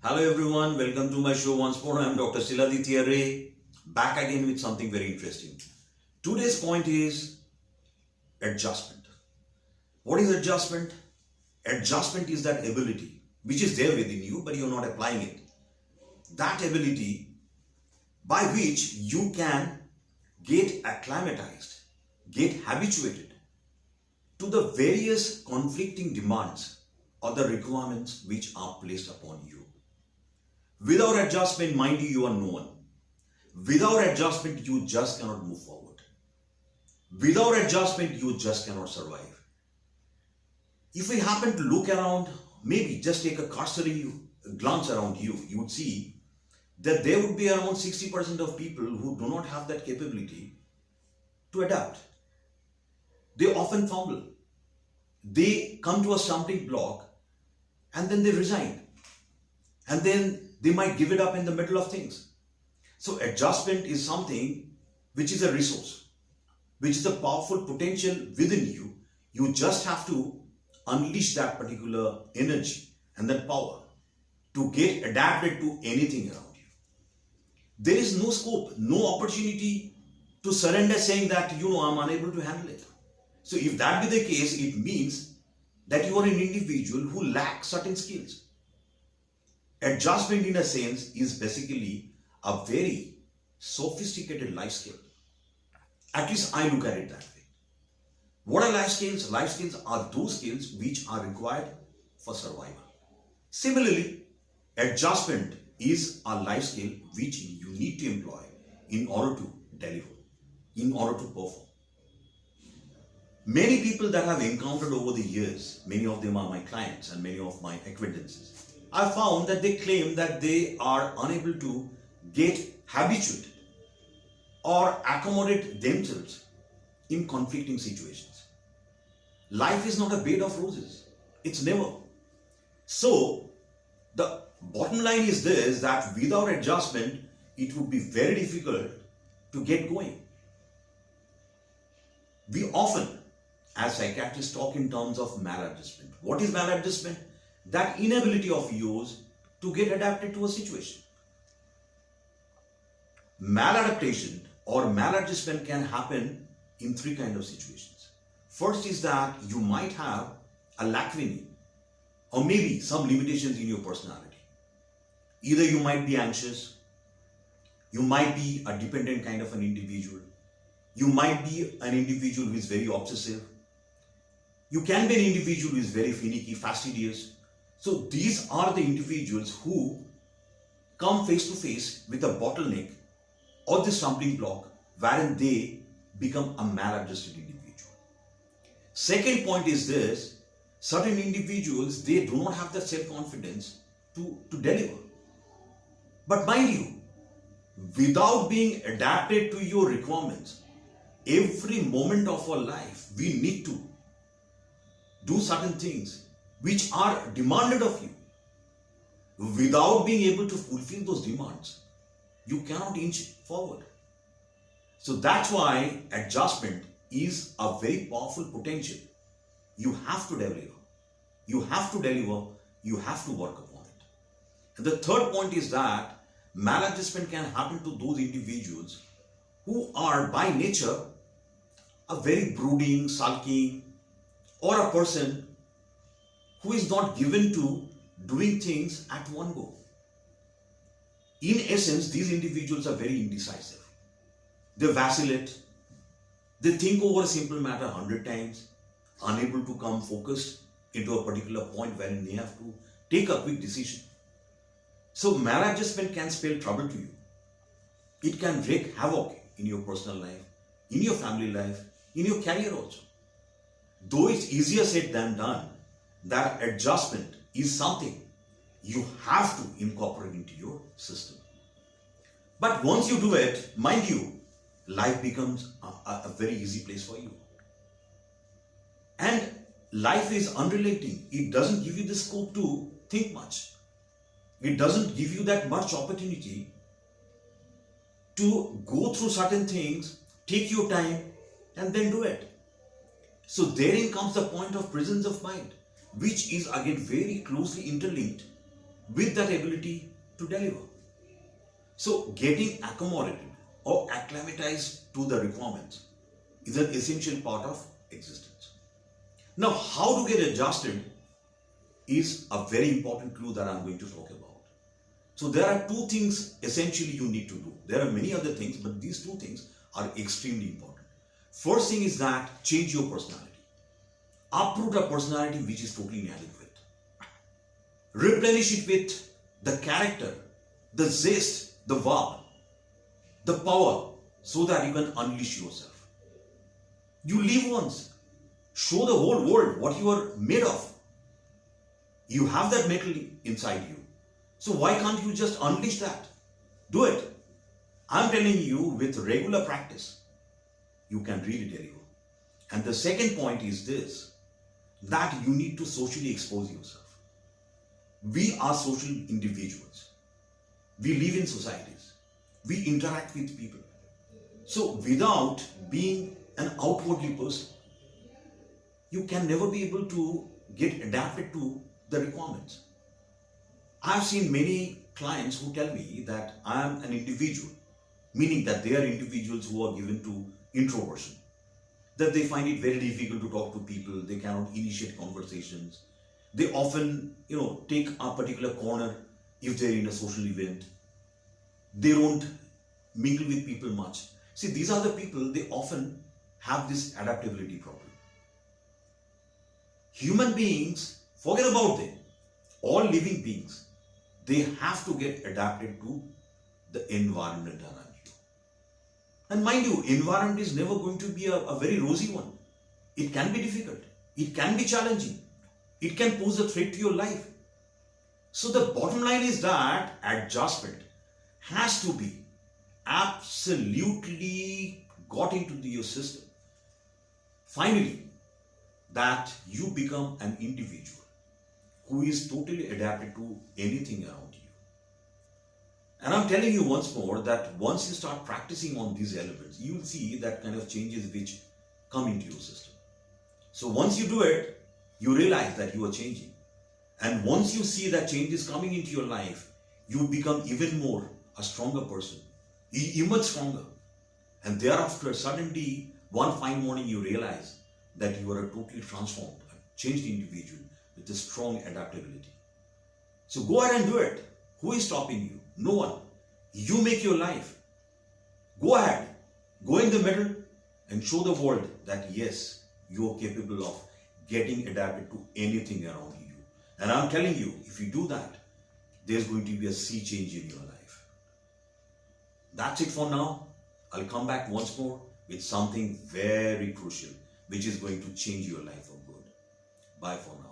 Hello everyone, welcome to my show once more. I am Dr.Siladitya Ray, back again with something very interesting. Today's point is adjustment. What is adjustment? Adjustment is that ability which is there within you but you are not applying it. That ability by which you can get acclimatized, get habituated to the various conflicting demands or the requirements which are placed upon you. Without adjustment, mind you are no one. Without adjustment, you just cannot move forward. Without adjustment, you just cannot survive. If we happen to look around, maybe just take a cursory glance around you, you would see that there would be around 60% of people who do not have that capability to adapt. They often fumble. They come to a stumbling block and then they resign. And then they might give it up in the middle of things. So adjustment is something which is a resource, which is a powerful potential within you. You just have to unleash that particular energy and that power to get adapted to anything around you. There is no scope, no opportunity to surrender saying that, I'm unable to handle it. So if that be the case, it means that you are an individual who lacks certain skills. Adjustment in a sense is basically a very sophisticated life skill. At least I look at it that way. What are life skills? Life skills are those skills which are required for survival. Similarly, adjustment is a life skill which you need to employ in order to deliver, in order to perform. Many people that I've encountered over the years, many of them are my clients and many of my acquaintances, I found that they claim that they are unable to get habituated or accommodate themselves in conflicting situations. Life is not a bed of roses. It's never. So, the bottom line is this, that without adjustment, it would be very difficult to get going. We often, as psychiatrists, talk in terms of maladjustment. What is maladjustment? That inability of yours to get adapted to a situation. Maladaptation or maladjustment can happen in three kinds of situations. First is that you might have a lack within or maybe some limitations in your personality. Either you might be anxious, you might be a dependent kind of an individual, you might be an individual who is very obsessive, you can be an individual who is very finicky, fastidious. So these are the individuals who come face to face with a bottleneck or the stumbling block wherein they become a maladjusted individual. Second point is this, certain individuals, they do not have the self-confidence to deliver. But mind you, without being adapted to your requirements, every moment of our life, we need to do certain things which are demanded of you. Without being able to fulfill those demands, you cannot inch forward. So that's why adjustment is a very powerful potential. You have to deliver. You have to deliver. You have to work upon it. And the third point is that maladjustment can happen to those individuals who are by nature a very brooding, sulking, or a person who is not given to doing things at one go. In essence, these individuals are very indecisive. They vacillate. They think over a simple matter 100 times, unable to come focused into a particular point wherein they have to take a quick decision. So maladjustment can spell trouble to you. It can wreak havoc in your personal life, in your family life, in your career also. Though it's easier said than done, that adjustment is something you have to incorporate into your system. But once you do it, mind you, life becomes a very easy place for you. And life is unrelenting. It doesn't give you the scope to think much. It doesn't give you that much opportunity to go through certain things, take your time, and then do it. So therein comes the point of presence of mind, which is again very closely interlinked with that ability to deliver. So getting accommodated or acclimatized to the requirements is an essential part of existence. Now, how to get adjusted is a very important clue that I'm going to talk about. So there are two things essentially you need to do. There are many other things, but these two things are extremely important. First thing is that change your personality. Uproot a personality which is totally inadequate. Replenish it with the character, the zest, the verb, the power, so that you can unleash yourself. You live once. Show the whole world what you are made of. You have that metal inside you. So why can't you just unleash that? Do it. I'm telling you, with regular practice, you can really deliver. And the second point is this, that you need to socially expose yourself. We are social individuals. We live in societies. We interact with people. So without being an outwardly person, you can never be able to get adapted to the requirements. I've seen many clients who tell me that I am an individual, meaning that they are individuals who are given to introversion, that they find it very difficult to talk to people, they cannot initiate conversations, they often, take a particular corner if they're in a social event, they don't mingle with people much. See, these are the people, they often have this adaptability problem. Human beings, forget about them, all living beings, they have to get adapted to the environment around you. And mind you, environment is never going to be a very rosy one. It can be difficult. It can be challenging. It can pose a threat to your life. So the bottom line is that adjustment has to be absolutely got into your system. Finally, that you become an individual who is totally adapted to anything around you. And I'm telling you once more that once you start practicing on these elements, you will see that kind of changes which come into your system. So once you do it, you realize that you are changing. And once you see that change is coming into your life, you become even more a stronger person, much stronger. And thereafter, suddenly, one fine morning, you realize that you are a totally transformed, a changed individual with a strong adaptability. So go ahead and do it. Who is stopping you? No one. You make your life. Go ahead. Go in the middle and show the world that yes, you are capable of getting adapted to anything around you. And I'm telling you, if you do that, there's going to be a sea change in your life. That's it for now. I'll come back once more with something very crucial, which is going to change your life for good. Bye for now.